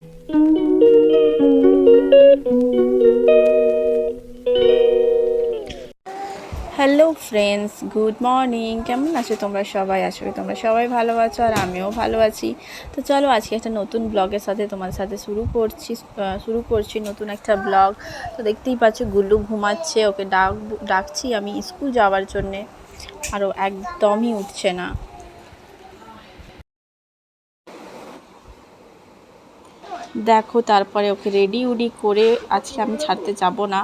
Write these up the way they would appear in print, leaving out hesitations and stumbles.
Hello friends, good morning. কেমন আছো তোমরা সবাই? আসলে তোমরা সবাই ভালো আছো আর আমিও ভালো আছি। তো চলো আজকে একটা নতুন ব্লগের সাথে তোমাদের সাথে শুরু করছি নতুন একটা ব্লগ। তো দেখতেই পাচ্ছ গুল্লু ঘুমাচ্ছে, ওকে ডাকছি আমি স্কুল যাওয়ার জন্যে, আরও একদমই উঠছে না। দেখো তারপরে ওকে রেডি উডি করে আজকে আমি ছাড়তে যাব না,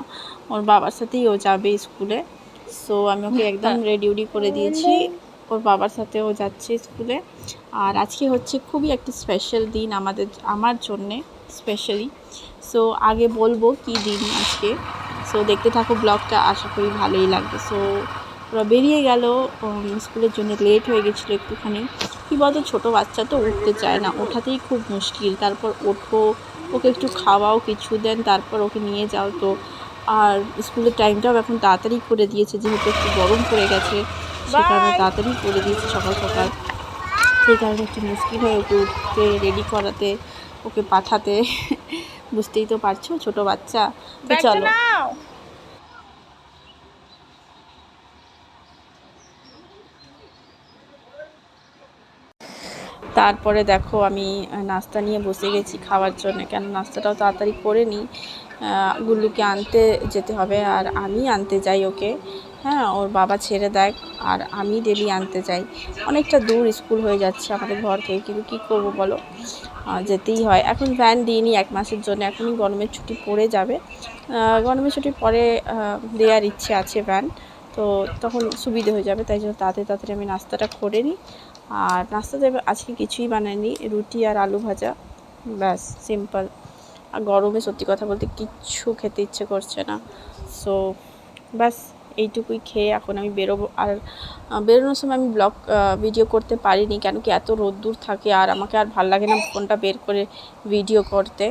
ওর বাবার সাথেই ও যাবে স্কুলে। সো আমি ওকে একদম রেডি উডি করে দিয়েছি, ওর বাবার সাথে ও যাচ্ছে স্কুলে। আর আজকে হচ্ছে খুবই একটা স্পেশাল দিন আমার জন্যে স্পেশালি। সো আগে বলবো কি দিন আজকে। সো দেখতে থাকো ব্লগটা, আশা করি ভালোই লাগবে। সো ওরা বেরিয়ে গেল স্কুলের জন্য, লেট হয়ে গেছিলো একটুখানি। কী বলতো, ছোটো বাচ্চা তো উঠতে চায় না, ওঠাতেই খুব মুশকিল। তারপর ওঠো, ওকে একটু খাওয়াও, কিছু দেন, তারপর ওকে নিয়ে যাও। তো আর স্কুলের টাইমটাও এখন তাড়াতাড়ি করে দিয়েছে, যেহেতু একটু গরম পড়ে গেছে, সে কারণে তাড়াতাড়ি করে দিয়েছে সকাল সকাল। সেই কারণে একটু মুশকিল হয়ে ওকে উঠতে, রেডি করাতে, ওকে পাঠাতে। বুঝতেই তো পারছো, ছোটো বাচ্চা। তো চলো তারপরে দেখো আমি নাস্তা নিয়ে বসে গেছি খাওয়ার জন্য, কেন নাস্তাটাও তাড়াতাড়ি করে নিই। গুল্লুকে আনতে যেতে হবে আর আমি আনতে যাই ওকে। হ্যাঁ, ওর বাবা ছেড়ে দেয় আর আমি ডেলি আনতে যাই। অনেকটা দূর স্কুল হয়ে যাচ্ছে আমাদের ঘর থেকে, কিন্তু কী করবো বলো, যেতেই হয়। এখন ভ্যান দিইনি 1 মাসের জন্য, এখনই গরমের ছুটি পড়ে যাবে। গরমের ছুটি পরে দেওয়ার ইচ্ছে আছে ভ্যান, তো তখন সুবিধে হয়ে যাবে। তাই জন্য তাড়াতাড়ি তাড়াতাড়ি আমি নাস্তাটা করে নিই। আর নাস্তাতে আজকে কিছুই বানাইনি, রুটি আর আলু ভাজা, ব্যাস সিম্পল। আর গরমে সত্যি কথা বলতে কিচ্ছু খেতে ইচ্ছে করছে না। সো ব্যাস এইটুকুই খেয়ে এখন আমি বেরোবো। আর বেরোনোর সময় আমি ভিডিও করতে পারিনি, কেন কি এত রোদ্দুর থাকে আর আমাকে আর ভাল লাগে না ফোনটা বের করে ভিডিও করতে।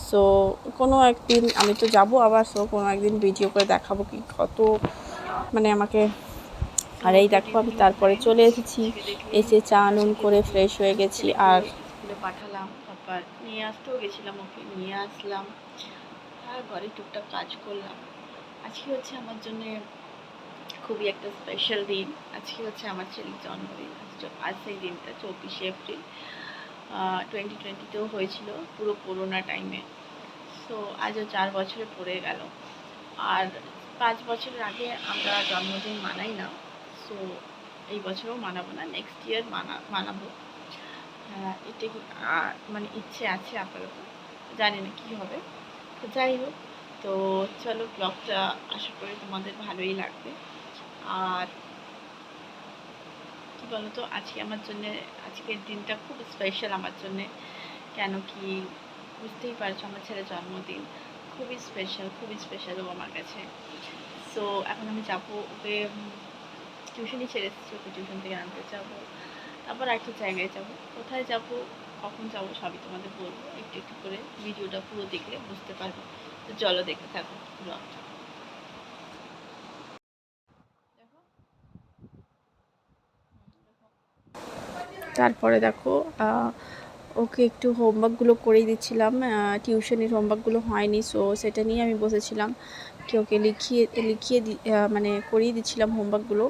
সো কোনো একদিন আমি তো যাবো আবার, সো কোনো একদিন ভিডিও করে দেখাবো কি কত মানে আমাকে। আর এই দেখো আমি তারপরে চলে এসেছি, এসে চা নুন করে ফ্রেশ হয়ে গেছি আর স্কুলে পাঠালাম। তারপর নিয়ে আসতেও গেছিলাম, ওকে নিয়ে আসলাম আর ঘরে টুকটাক কাজ করলাম। আজকে হচ্ছে আমার জন্যে খুবই একটা স্পেশাল দিন। আজকে হচ্ছে আমার ছেলের জন্মদিন। আজ সেই দিনটা 24শে এপ্রিল 2020তেও হয়েছিল, পুরো করোনা টাইমে। সো আজও 4 বছরে পড়ে গেল। আর 5 বছরের আগে আমরা জন্মদিন মানাই না, সো এই বছরও মানাবো না, নেক্সট ইয়ার মানাবো। এটা মানে ইচ্ছে আছে আপাতত, জানি না কী হবে। তো যাই হোক, তো চলো ব্লগটা আশা করি তোমাদের ভালোই লাগবে। আর কী বলো তো, আজকের দিনটা খুব স্পেশাল আমার জন্যে। কেন কি বুঝতেই পারছো, আমার ছেলের জন্মদিন খুবই স্পেশাল ও আমার কাছে। সো এখন আমি যাবো, ওকে টিউশনই ছেড়ে এসেছি, ওকে টিউশন থেকে আনতে যাবো। তারপর একটা জায়গায় যাব, কোথায় যাব, কখন যাব সবই তোমাদের বলবো। একটু একটু করে ভিডিওটা পুরো দেখলে বুঝতে পারবে। তো চলো দেখতে থাকো ব্লগটা। তারপরে দেখো ওকে একটু হোমওয়ার্কগুলো করেই দিচ্ছিলাম, টিউশনের হোমওয়ার্কগুলো হয়নি, সো সেটা নিয়ে আমি বসেছিলাম কি ওকে মানে করিয়ে দিচ্ছিলাম হোমওয়ার্কগুলো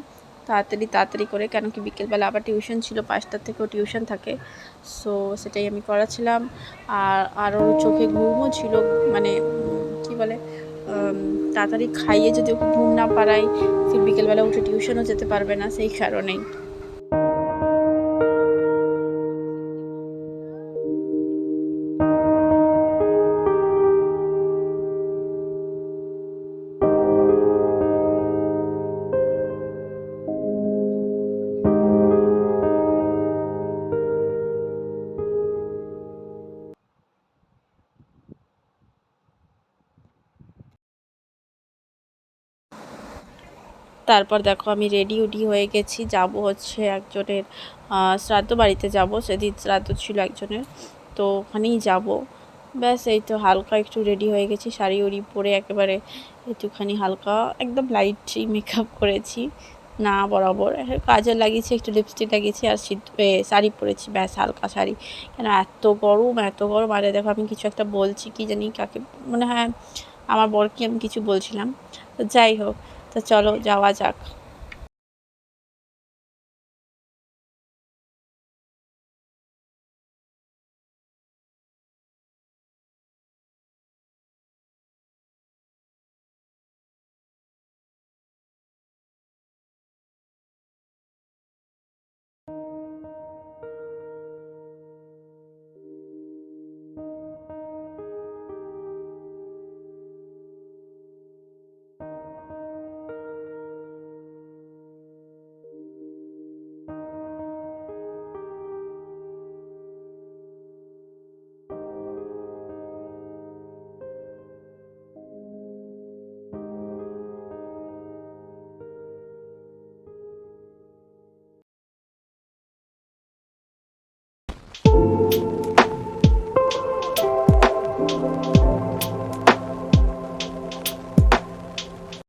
তাড়াতাড়ি করে। কেন কি বিকেলবেলা আবার টিউশন ছিল, 5টার থেকেও টিউশন থাকে। সো সেটাই আমি করাচ্ছিলাম। আর ওর চোখে ঘুমও ছিল, মানে কি বলে, তাড়াতাড়ি খাইয়ে যদি ওকে ঘুম না পাড়াই, ফির বিকেলবেলা উঠে টিউশনও যেতে পারবে না, সেই কারণেই। তারপর দেখো আমি রেডি উডি হয়ে গেছি, যাব হচ্ছে একজনের শ্রাদ্ধ বাড়িতে যাব। সেদিন শ্রাদ্ধ ছিল একজনের, তো ওখানেই যাব। ব্যাস এই তো হালকা একটু রেডি হয়ে গেছি, শাড়ি উড়ি পরে একেবারে একটুখানি হালকা একদম লাইট মেকআপ করেছি। না বরাবর কাজল লাগিয়েছি, একটু লিপস্টিক লাগিয়েছি আর শাড়ি পরেছি, ব্যাস হালকা শাড়ি। কেন এত গরম, এত গরম। আরে দেখো আমি কিছু একটা বলছি, কি জানি কাকে, মনে হয় আমার বরকে আমি কিছু বলছিলাম। তো যাই হোক, তো চলো যাওয়া যাক।